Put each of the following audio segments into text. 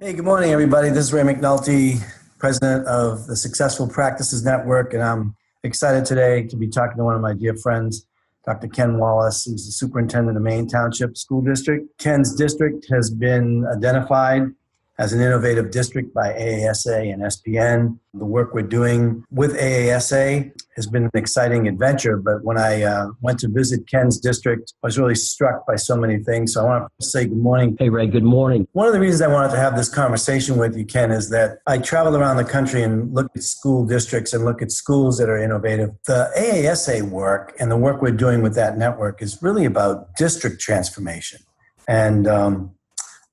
Hey, good morning, everybody. This is Ray McNulty, president of the Successful Practices Network, and I'm excited today to be talking to one of my dear friends, Dr. Ken Wallace, who's the superintendent of Maine Township School District. Ken's district has been identified as an innovative district by AASA and SPN. The work we're doing with AASA has been an exciting adventure, but when I went to visit Ken's district, I was really struck by so many things. So I want to say good morning. Hey, Ray, good morning. One of the reasons I wanted to have this conversation with you, Ken, is that I travel around the country and look at school districts and look at schools that are innovative. The AASA work and the work we're doing with that network is really about district transformation. And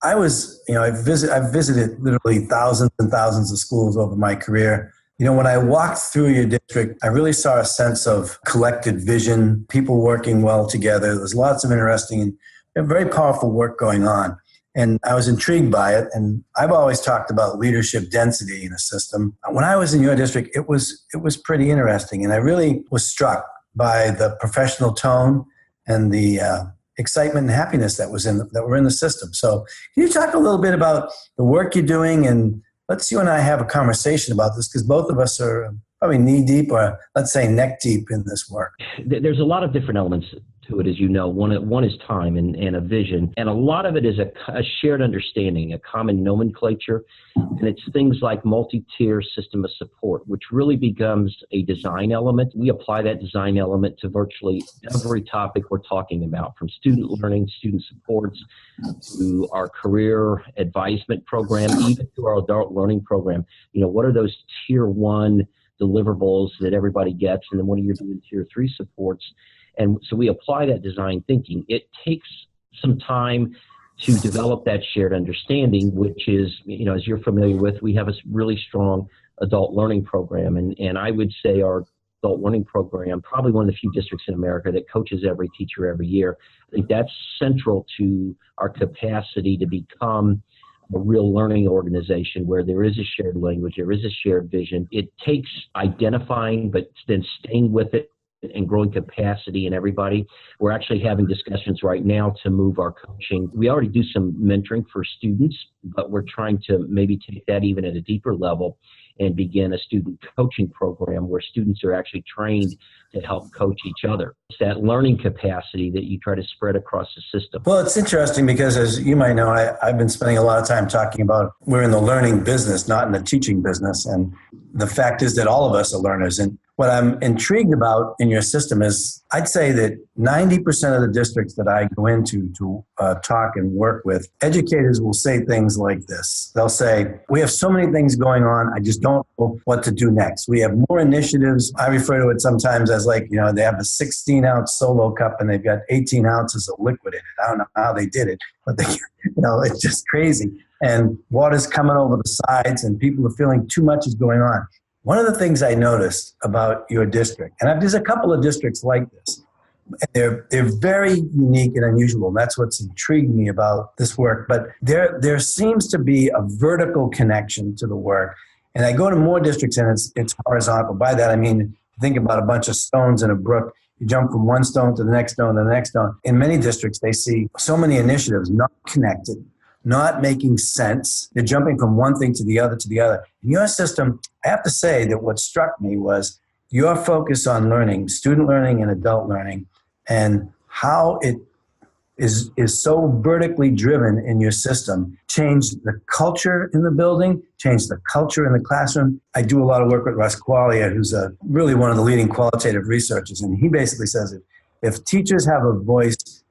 I've visited literally thousands and thousands of schools over my career. When I walked through your district, I really saw a sense of collected vision, people working well together. There's lots of interesting and very powerful work going on. And I was intrigued by it. And I've always talked about leadership density in a system. When I was in your district, it was pretty interesting. And I really was struck by the professional tone and the excitement and happiness that were in the system. So can you talk a little bit about the work you're doing, and let's you and I have a conversation about this, because both of us are probably knee deep, or let's say neck deep, in this work. There's a lot of different elements to it, as you know. One is time and a vision, and a lot of it is a shared understanding, a common nomenclature, and it's things like multi-tier system of support, which really becomes a design element. We apply that design element to virtually every topic we're talking about, from student learning, student supports, to our career advisement program, even to our adult learning program. What are those tier one deliverables that everybody gets, and then what are you doing tier three supports? And so we apply that design thinking. It takes some time to develop that shared understanding, which is, as you're familiar with, we have a really strong adult learning program. And I would say our adult learning program, probably one of the few districts in America that coaches every teacher every year. I think that's central to our capacity to become a real learning organization where there is a shared language, there is a shared vision. It takes identifying, but then staying with it and growing capacity in everybody. We're actually having discussions right now to move our coaching. We already do some mentoring for students, but we're trying to maybe take that even at a deeper level and begin a student coaching program where students are actually trained to help coach each other. It's that learning capacity that you try to spread across the system. Well, it's interesting because, as you might know, I've been spending a lot of time talking about we're in the learning business, not in the teaching business. And the fact is that all of us are learners. And what I'm intrigued about in your system is I'd say that 90% of the districts that I go into to talk and work with, educators will say things like this. They'll say, we have so many things going on, I just don't know what to do next. We have more initiatives. I refer to it sometimes as they have a 16-ounce solo cup and they've got 18 ounces of liquid in it. I don't know how they did it, but it's just crazy. And water's coming over the sides and people are feeling too much is going on. One of the things I noticed about your district, and there's a couple of districts like this, and they're very unique and unusual, and that's what's intrigued me about this work, but there seems to be a vertical connection to the work. And I go to more districts and it's horizontal. By that I mean, think about a bunch of stones in a brook. You jump from one stone to the next stone to the next stone. In many districts, they see so many initiatives not connected, not making sense. They're jumping from one thing to the other to the other. In your system, I have to say that what struck me was your focus on learning, student learning and adult learning, and how it is so vertically driven in your system, changed the culture in the building, changed the culture in the classroom. I do a lot of work with Russ Qualia, who's really one of the leading qualitative researchers, and he basically says if teachers have a voice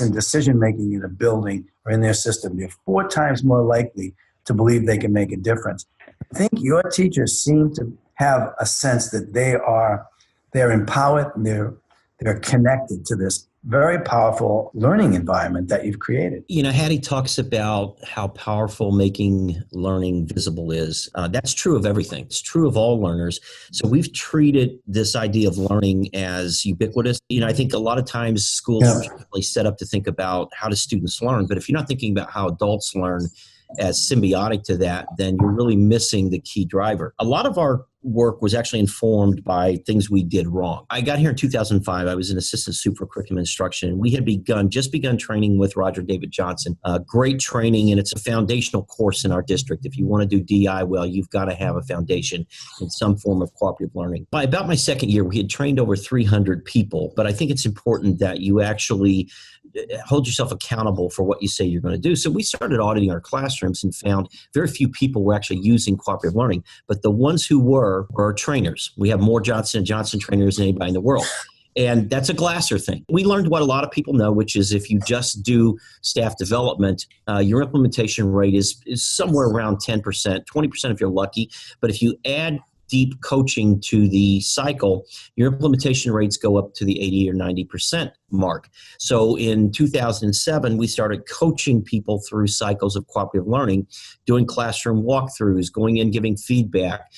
in decision making in a building or in their system, they're 4 times more likely to believe they can make a difference. I think your teachers seem to have a sense that they're empowered and they're connected to this very powerful learning environment that you've created. Hattie talks about how powerful making learning visible is. That's true of everything. It's true of all learners. So we've treated this idea of learning as ubiquitous. I think a lot of times schools are really set up to think about how do students learn, but if you're not thinking about how adults learn, as symbiotic to that, then you're really missing the key driver. A lot of our work was actually informed by things we did wrong. I got here in 2005. I was an assistant super curriculum instruction, and we had just begun training with Roger David Johnson. Great training, and it's a foundational course in our district. If you want to do DI well, you've got to have a foundation in some form of cooperative learning. By about my second year, we had trained over 300 people, but I think it's important that you actually hold yourself accountable for what you say you're going to do. So we started auditing our classrooms and found very few people were actually using cooperative learning, but the ones who were trainers. We have more Johnson & Johnson trainers than anybody in the world. And that's a Glasser thing. We learned what a lot of people know, which is if you just do staff development, your implementation rate is somewhere around 10%, 20% if you're lucky. But if you add deep coaching to the cycle, your implementation rates go up to the 80 or 90% mark. So in 2007, we started coaching people through cycles of cooperative learning, doing classroom walkthroughs, going in, giving feedback,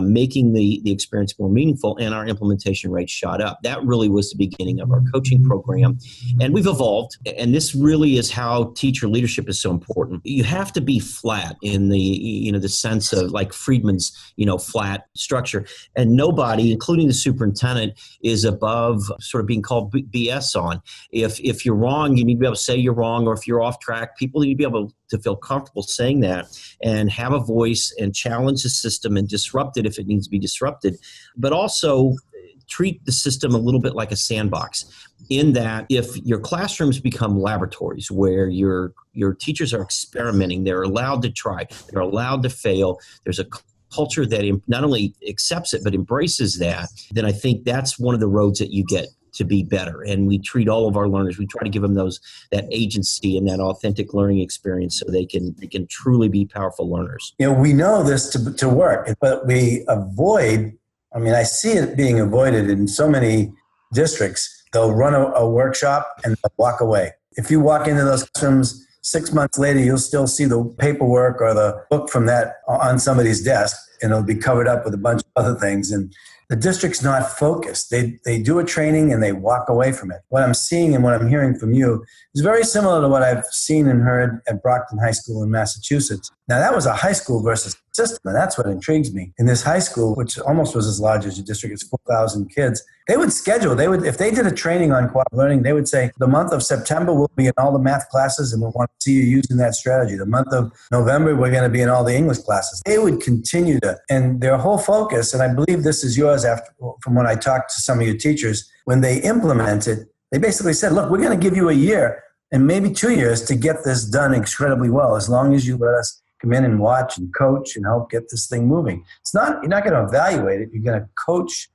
making the experience more meaningful, and our implementation rate shot up. That really was the beginning of our coaching program. And we've evolved, and this really is how teacher leadership is so important. You have to be flat in the sense of like Friedman's, flat structure. And nobody, including the superintendent, is above sort of being called BS on. If you're wrong, you need to be able to say you're wrong, or if you're off track, people need to be able to feel comfortable saying that and have a voice and challenge the system and disrupt it if it needs to be disrupted, but also treat the system a little bit like a sandbox, in that if your classrooms become laboratories where your teachers are experimenting, they're allowed to try, they're allowed to fail, there's a culture that not only accepts it but embraces that, then I think that's one of the roads that you get to be better. And we treat all of our learners, we try to give them that agency and that authentic learning experience so they can truly be powerful learners. We know this to work, but we avoid, I see it being avoided in so many districts. They'll run a workshop and they'll walk away. If you walk into those classrooms 6 months later, you'll still see the paperwork or the book from that on somebody's desk, and it'll be covered up with a bunch of other things. And the district's not focused. They do a training and they walk away from it. What I'm seeing and what I'm hearing from you is very similar to what I've seen and heard at Brockton High School in Massachusetts. Now, that was a high school versus system, and that's what intrigues me. In this high school, which almost was as large as your district, it's 4,000 kids, if they did a training on cooperative learning, they would say, the month of September, we'll be in all the math classes and we'll want to see you using that strategy. The month of November, we're going to be in all the English classes. They would continue to, and their whole focus, and I believe this is yours from when I talked to some of your teachers, when they implemented, they basically said, look, we're going to give you a year and maybe 2 years to get this done incredibly well, as long as you let us come in and watch and coach and help get this thing moving. You're not going to evaluate it. You're going to coach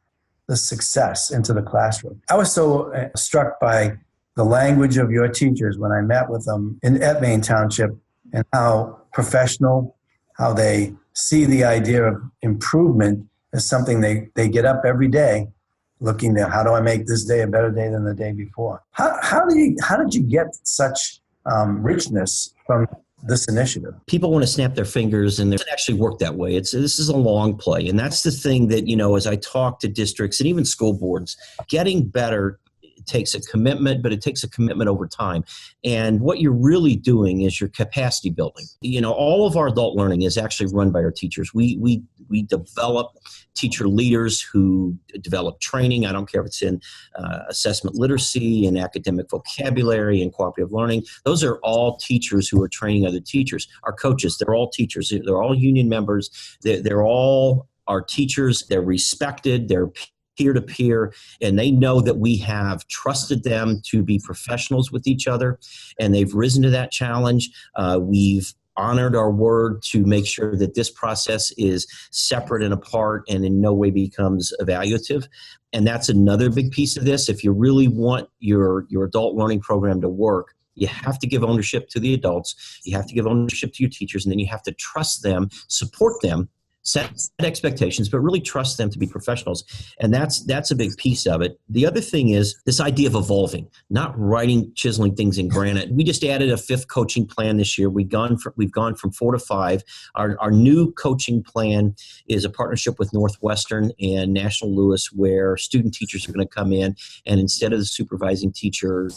the success into the classroom. I was so struck by the language of your teachers when I met with them at Maine Township, and how professional, how they see the idea of improvement as something they get up every day looking at, how do I make this day a better day than the day before? How did you get such richness from this initiative? People want to snap their fingers, and it doesn't actually work that way. This is a long play. And that's the thing that, as I talk to districts and even school boards, getting better takes a commitment, but it takes a commitment over time. And what you're really doing is your capacity building. All of our adult learning is actually run by our teachers. We develop teacher leaders who develop training. I don't care if it's in assessment literacy and academic vocabulary and cooperative learning. Those are all teachers who are training other teachers. Our coaches, they're all teachers. They're all union members. They're all our teachers. They're respected. They're peer-to-peer, and they know that we have trusted them to be professionals with each other, and they've risen to that challenge. We've honored our word to make sure that this process is separate and apart and in no way becomes evaluative. And that's another big piece of this. If you really want your adult learning program to work, you have to give ownership to the adults, you have to give ownership to your teachers, and then you have to trust them, support them, set expectations, but really trust them to be professionals. And that's a big piece of it. The other thing is this idea of evolving, not chiseling things in granite. We just added a 5th coaching plan this year. We've gone from 4 to 5. Our new coaching plan is a partnership with Northwestern and National Lewis, where student teachers are going to come in, and instead of the supervising teacher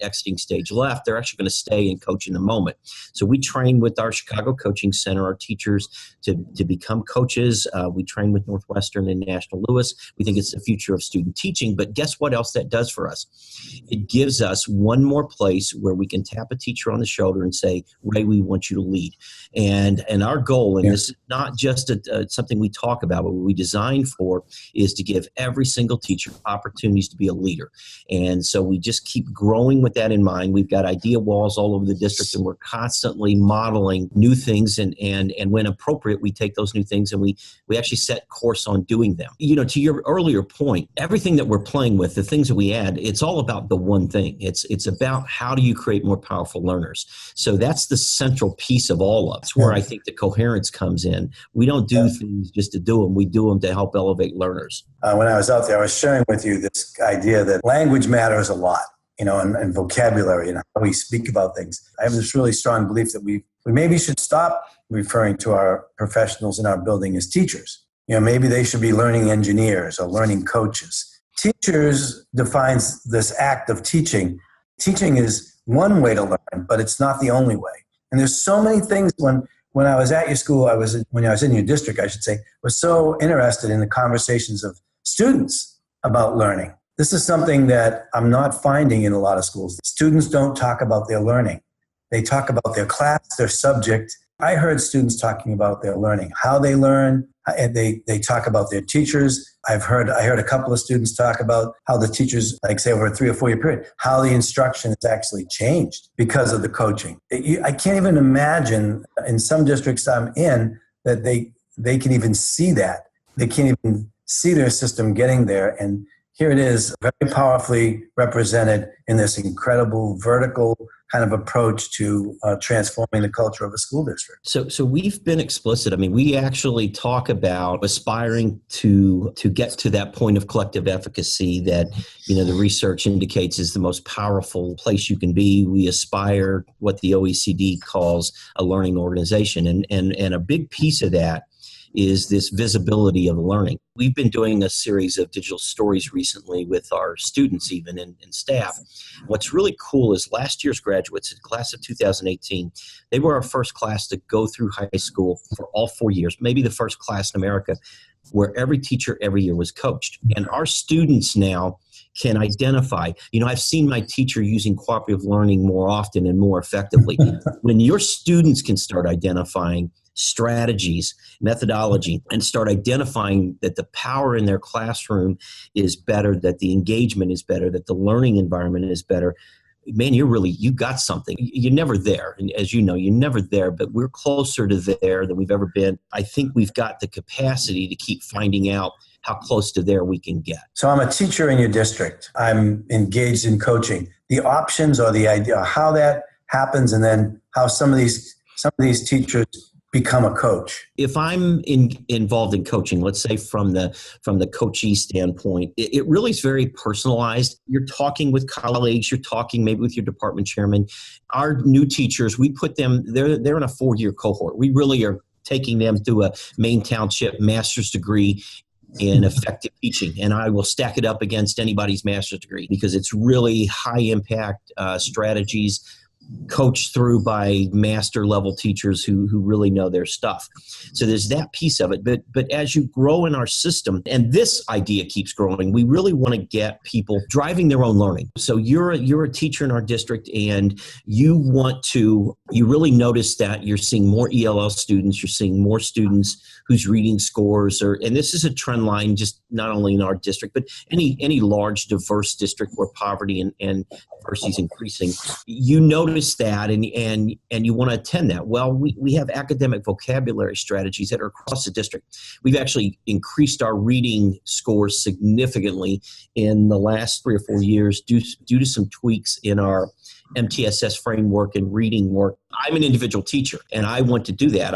exiting stage left, they're actually going to stay and coach in the moment. So we train with our Chicago Coaching Center, our teachers to become coaches. We train with Northwestern and National Lewis. We think it's the future of student teaching, but guess what else that does for us? It gives us one more place where we can tap a teacher on the shoulder and say, Ray, we want you to lead. And our goal, and this is not just something we talk about, but what we design for is to give every single teacher opportunities to be a leader. And so we just keep growing with that in mind. We've got idea walls all over the district, and we're constantly modeling new things, and when appropriate, we take those new things and we actually set course on doing them. To your earlier point, everything that we're playing with, the things that we add, it's all about the one thing. It's about how do you create more powerful learners. So that's the central piece of all of it. It's where I think the coherence comes in. We don't do things just to do them. We do them to help elevate learners. When I was out there, I was sharing with you this idea that language matters a lot, and vocabulary and how we speak about things. I have this really strong belief that we maybe should stop referring to our professionals in our building as teachers. Maybe they should be learning engineers or learning coaches. Teachers defines this act of teaching. Teaching is one way to learn, but it's not the only way. And there's so many things when I was at your school, when I was in your district, I should say, was so interested in the conversations of students about learning. This is something that I'm not finding in a lot of schools. Students don't talk about their learning. They talk about their class, their subject. I heard students talking about their learning, how they learn, and they talk about their teachers. I heard a couple of students talk about how the teachers, like say over a 3 or 4 year period, how the instruction has actually changed because of the coaching. I can't even imagine in some districts I'm in that they can even see that. They can't even see their system getting there. And here it is, very powerfully represented in this incredible vertical kind of approach to transforming the culture of a school district. So we've been explicit. I mean, we actually talk about aspiring to get to that point of collective efficacy that, the research indicates is the most powerful place you can be. We aspire what the OECD calls a learning organization. And a big piece of that is this visibility of learning. We've been doing a series of digital stories recently with our students even and staff. What's really cool is last year's graduates, the class of 2018, they were our first class to go through high school for all 4 years, maybe the first class in America where every teacher every year was coached. And our students now can identify, I've seen my teacher using cooperative learning more often and more effectively. When your students can start identifying strategies, methodology, and start identifying that the power in their classroom is better, that the engagement is better, that the learning environment is better, man, you got something. You're never there. And as you know, you're never there, but we're closer to there than we've ever been. I think we've got the capacity to keep finding out how close to there we can get. So I'm a teacher in your district. I'm engaged in coaching. The options or the idea, how that happens, and then how some of these teachers become a coach. If I'm involved in coaching, let's say from the coachee standpoint, it really is very personalized. You're talking with colleagues, you're talking maybe with your department chairman. Our new teachers, we put them, they're in a 4-year cohort. We really are taking them through a Maine Township master's degree in effective teaching. And I will stack it up against anybody's master's degree because it's really high impact strategies coached through by master level teachers who really know their stuff. So there's that piece of it. But as you grow in our system, and this idea keeps growing, we really want to get people driving their own learning. So you're a teacher in our district and you really notice that you're seeing more ELL students, you're seeing more students whose reading scores and this is a trend line just not only in our district, but any large diverse district where poverty and diversity is increasing. You notice that and you want to attend that. Well, we have academic vocabulary strategies that are across the district. We've actually increased our reading scores significantly in the last 3 or 4 years due to some tweaks in our MTSS framework and reading work. I'm an individual teacher, and I want to do that.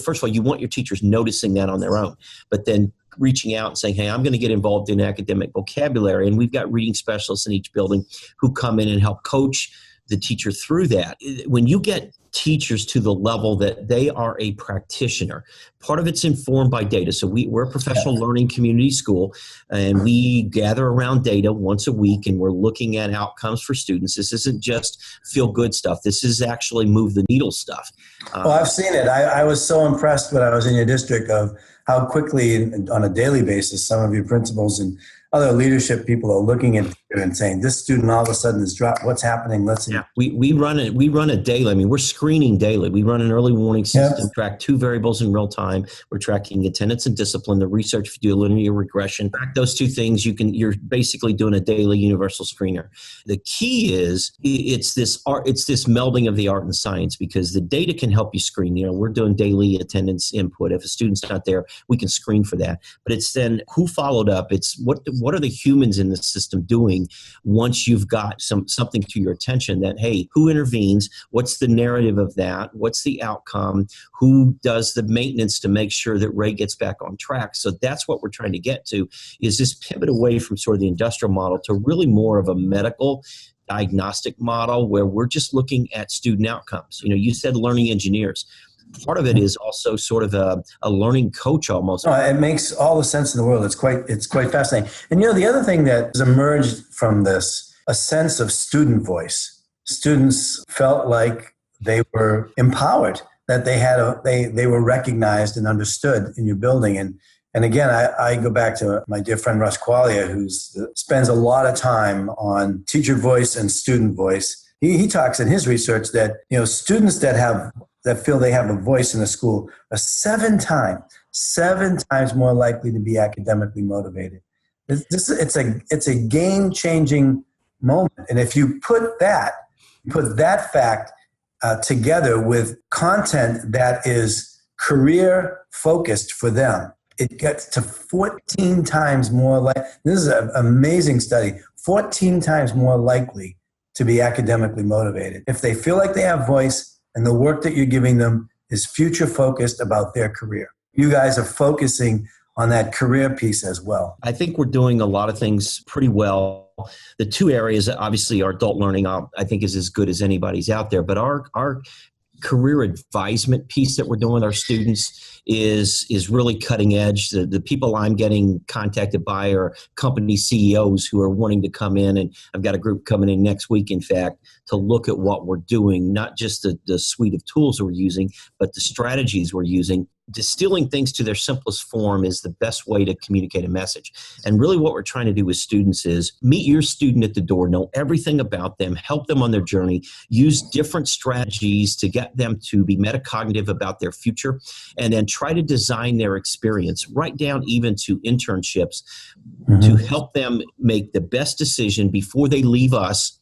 First of all, you want your teachers noticing that on their own, but then reaching out and saying, hey, I'm going to get involved in academic vocabulary. And we've got reading specialists in each building who come in and help coach the teacher through that. When you get teachers to the level that they are a practitioner, part of it's informed by data. So we're a professional learning community school, and we gather around data once a week, and we're looking at outcomes for students. This isn't just feel-good stuff. This is actually move-the-needle stuff. Well, I've seen it. I was so impressed when I was in your district of how quickly, on a daily basis, some of your principals and other leadership people are looking at you and saying, this student all of a sudden has dropped. What's happening? Let's see. Yeah, we run a daily. I mean, we're screening daily. We run an early warning system, track 2 variables in real time. We're tracking attendance and discipline. The research, if you do a linear regression, track those 2 things, you're basically doing a daily universal screener. The key is it's this melding of the art and science, because the data can help you screen. You know, we're doing daily attendance input. If a student's not there, we can screen for that. But it's then who followed up. It's what are the humans in the system doing once you've got something to your attention that, hey, who intervenes? What's the narrative of that? What's the outcome? Who does the maintenance to make sure that Ray gets back on track? So that's what we're trying to get to, is this pivot away from sort of the industrial model to really more of a medical diagnostic model where we're just looking at student outcomes. You know, you said learning engineers. Part of it is also sort of a learning coach almost. No, it makes all the sense in the world. It's quite fascinating. And, you know, the other thing that has emerged from this, a sense of student voice. Students felt like they were empowered, that they were recognized and understood in your building. And again, I go back to my dear friend Russ Qualia, who spends a lot of time on teacher voice and student voice. He talks in his research that, you know, students that feel they have a voice in the school are 7 times more likely to be academically motivated. It's a game-changing moment. And if you put that fact together with content that is career-focused for them, it gets to 14 times more this is an amazing study, 14 times more likely to be academically motivated. If they feel like they have voice and the work that you're giving them is future focused about their career. You guys are focusing on that career piece as well. I think we're doing a lot of things pretty well. The 2 areas, obviously, our adult learning, I think, is as good as anybody's out there. But our career advisement piece that we're doing with our students is really cutting edge. The people I'm getting contacted by are company CEOs who are wanting to come in, and I've got a group coming in next week, in fact, to look at what we're doing, not just the suite of tools we're using, but the strategies we're using. Distilling things to their simplest form is the best way to communicate a message. And really what we're trying to do with students is meet your student at the door, know everything about them, help them on their journey, use different strategies to get them to be metacognitive about their future, and then try to design their experience, right down even to internships, to help them make the best decision before they leave us,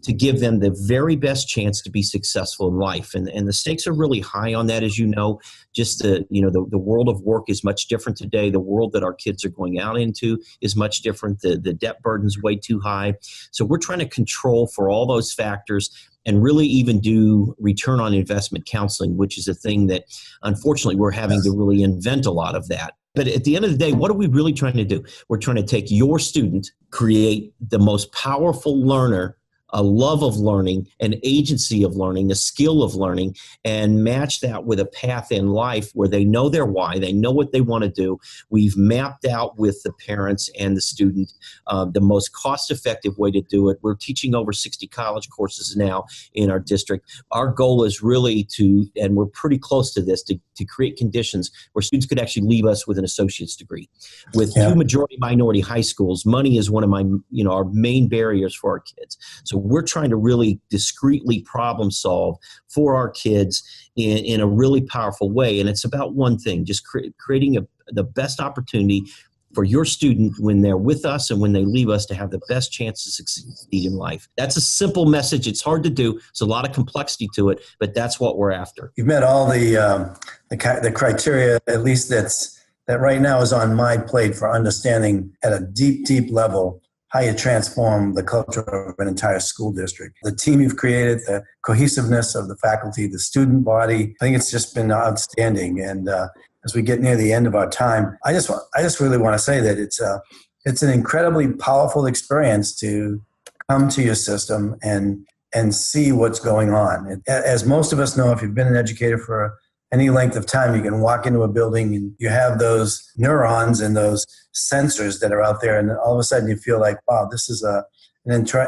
to give them the very best chance to be successful in life. And the stakes are really high on that, as you know. Just the world of work is much different today. The world that our kids are going out into is much different. The debt burden's way too high. So we're trying to control for all those factors and really even do return on investment counseling, which is a thing that, unfortunately, we're having to really invent a lot of that. But at the end of the day, what are we really trying to do? We're trying to take your student, create the most powerful learner, a love of learning, an agency of learning, a skill of learning, and match that with a path in life where they know their why, they know what they want to do. We've mapped out with the parents and the student the most cost-effective way to do it. We're teaching over 60 college courses now in our district. Our goal is really and we're pretty close to this, to create conditions where students could actually leave us with an associate's degree. With 2 majority minority high schools, money is one of our main barriers for our kids. So we're trying to really discreetly problem solve for our kids in a really powerful way. And it's about one thing, just creating the best opportunity for your student when they're with us and when they leave us to have the best chance to succeed in life. That's a simple message. It's hard to do. There's a lot of complexity to it, but that's what we're after. You've met all the criteria, at least that right now is on my plate for understanding at a deep, deep level how you transform the culture of an entire school district. The team you've created, the cohesiveness of the faculty, the student body, I think it's just been outstanding. And as we get near the end of our time, I just really want to say that it's an incredibly powerful experience to come to your system and see what's going on. As most of us know, if you've been an educator for any length of time, you can walk into a building and you have those neurons and those sensors that are out there, and all of a sudden you feel like, wow, this is an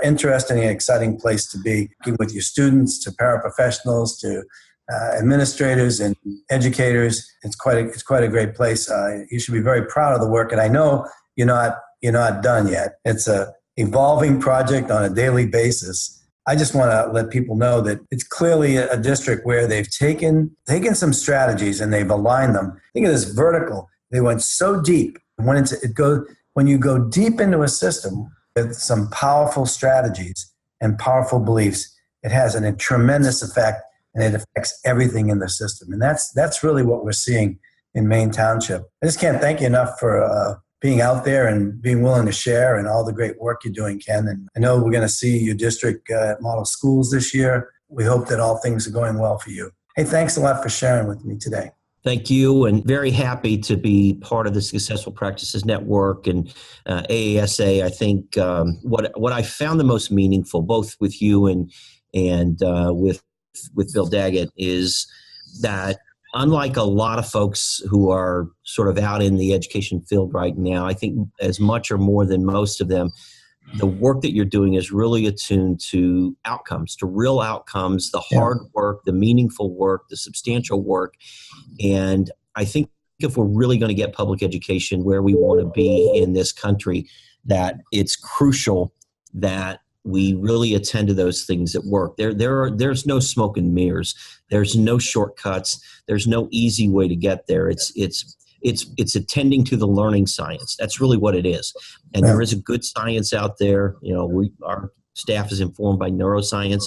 interesting and exciting place to be, working with your students, to paraprofessionals, to administrators and educators. It's quite a great place. You should be very proud of the work, and I know you're not done yet. It's a evolving project on a daily basis. I just want to let people know that it's clearly a district where they've taken some strategies and they've aligned them. Think of this vertical. They went so deep. When you go deep into a system with some powerful strategies and powerful beliefs, it has a tremendous effect, and it affects everything in the system. And that's really what we're seeing in Maine Township. I just can't thank you enough for being out there and being willing to share and all the great work you're doing, Ken. And I know we're going to see your district at model schools this year. We hope that all things are going well for you. Hey, thanks a lot for sharing with me today. Thank you, and very happy to be part of the Successful Practices Network and AASA. I think what I found the most meaningful, both with you and with Bill Daggett, is that unlike a lot of folks who are sort of out in the education field right now, I think as much or more than most of them, the work that you're doing is really attuned to outcomes, to real outcomes, the hard work, the meaningful work, the substantial work. And I think if we're really going to get public education where we want to be in this country, that it's crucial that we really attend to those things that work. There's no smoke and mirrors. There's no shortcuts. There's no easy way to get there. It's attending to the learning science. That's really what it is. And there is a good science out there. You know, our staff is informed by neuroscience.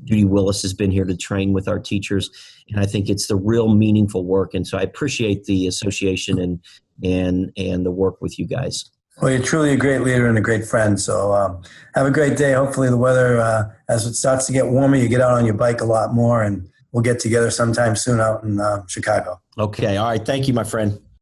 Judy Willis has been here to train with our teachers, and I think it's the real meaningful work. And so I appreciate the association and the work with you guys. Well, you're truly a great leader and a great friend. So have a great day. Hopefully the weather, as it starts to get warmer, you get out on your bike a lot more, and we'll get together sometime soon out in Chicago. Okay. All right. Thank you, my friend.